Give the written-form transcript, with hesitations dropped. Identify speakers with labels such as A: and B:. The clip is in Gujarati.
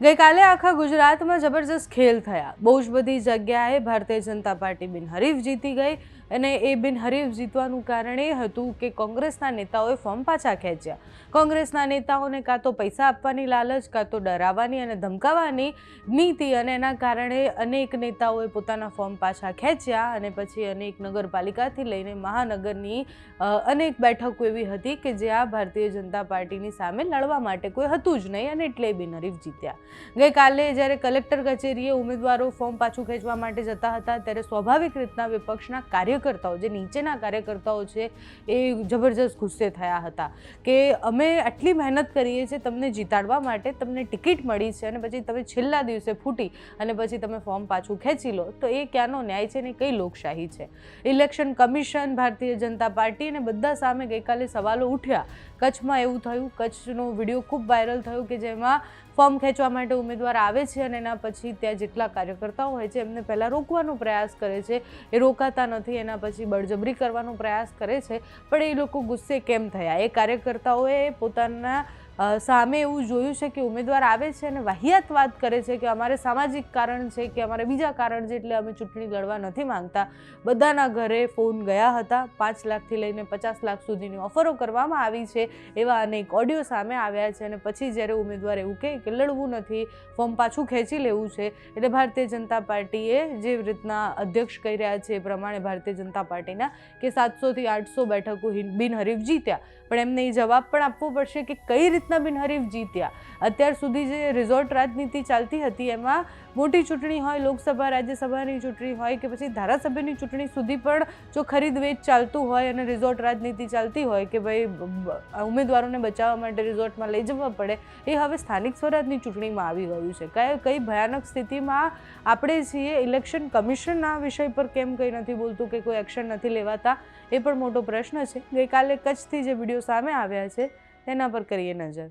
A: ગઈકાલે આખા ગુજરાતમાં જબરજસ્ત ખેલ થયા। બહુ જ બધી જગ્યાએ ભારતીય જનતા પાર્ટી બિનહરીફ જીતી ગઈ અને એ બિનહરીફ જીતવાનું કારણ એ હતું કે કોંગ્રેસના નેતાઓએ ફોર્મ પાછા ખેંચ્યા। કોંગ્રેસના નેતાઓને કાં તો પૈસા આપવાની લાલચ, કાં તો ડરાવવાની અને ધમકાવવાની નીતિ, અને એના કારણે અનેક નેતાઓએ પોતાના ફોર્મ પાછા ખેંચ્યા અને પછી અનેક નગરપાલિકાથી લઈને મહાનગરની અનેક બેઠકો એવી હતી કે જ્યાં ભારતીય જનતા પાર્ટીની સામે લડવા માટે કોઈ હતું જ નહીં અને એટલે બિનહરીફ જીત્યા। ગઈકાલે જ્યારે કલેક્ટર કચેરીએ ઉમેદવારો ફોર્મ પાછું ખેંચવા માટે જતા હતા ત્યારે સ્વાભાવિક રીતના વિપક્ષના કાર્યકર્તાઓ, જે નીચેના કાર્યકર્તાઓ છે, એ જબરજસ્ત ગુસ્સે થયા હતા કે અમે આટલી મહેનત કરીએ છીએ તમને જીતાડવા માટે, તમને ટિકિટ મળી છે અને પછી તમે છેલ્લા દિવસે ફૂટી અને પછી તમે ફોર્મ પાછું ખેંચી લો તો એ ક્યાંનો ન્યાય છે ને કઈ લોકશાહી છે। Election commission, Bharatiya Janata party અને બધા સામે ગઈકાલે સવાલો ઉઠ્યા। કચ્છમાં એવું થયું, કચ્છનો વિડીયો ખૂબ વાયરલ થયો કે જેમાં ફોર્મ ખેંચવા માટે ઉમેદવાર આવે છે અને એના પછી ત્યાં જેટલા કાર્યકર્તાઓ હોય છે એમને પહેલાં રોકવાનો પ્રયાસ કરે છે, એ રોકાતા નથી, એના પછી બળજબરી કરવાનો પ્રયાસ કરે છે। પણ એ લોકો ગુસ્સે કેમ થયા? એ કાર્યકર્તાઓએ પોતાના સામે એવું જોયું છે કે ઉમેદવાર આવે છે અને વાહિયાત વાત કરે છે કે અમારે સામાજિક કારણ છે કે અમારે બીજા કારણ છે એટલે અમે ચૂંટણી લડવા નથી માંગતા। બધાના ઘરે ફોન ગયા હતા, 5 લાખથી લઈને 50 લાખ સુધીની ઓફરો કરવામાં આવી છે એવા અનેક ઓડિયો સામે આવ્યા છે। અને પછી જ્યારે ઉમેદવાર એવું કહે કે લડવું નથી, ફોર્મ પાછું ખેંચી લેવું છે, એટલે ભારતીય જનતા પાર્ટીએ જે રીતના અધ્યક્ષ કહી રહ્યા છે એ પ્રમાણે ભારતીય જનતા પાર્ટીના કે 700થી 800 બેઠકો બિનહરીફ જીત્યા, પણ એમને એ જવાબ પણ આપવો પડશે કે કઈ રીતના બિનહરીફ જીત્યા। અત્યાર સુધી જે રિઝોર્ટ રાજનીતિ ચાલતી હતી એમાં મોટી ચૂંટણી હોય, લોકસભા રાજ્યસભાની ચૂંટણી હોય કે પછી ધારાસભ્યની ચૂંટણી સુધી પણ જો ખરીદ વેચ ચાલતું હોય અને રિઝોર્ટ રાજનીતિ ચાલતી હોય કે ભાઈ ઉમેદવારોને બચાવવા માટે રિઝોર્ટમાં લઈ જવા પડે, એ હવે સ્થાનિક સ્વરાજની ચૂંટણીમાં આવી ગયું છે। કઈ ભયાનક સ્થિતિમાં આપણે છીએ? ઇલેક્શન કમિશન આ વિષય પર કેમ કંઈ નથી બોલતું કે કોઈ એક્શન નથી લેવાતા, એ પણ મોટો પ્રશ્ન છે। ગઈકાલે કચ્છથી જે વિડીયો સામે આવ્યા છે તેના પર કરીએ નજર।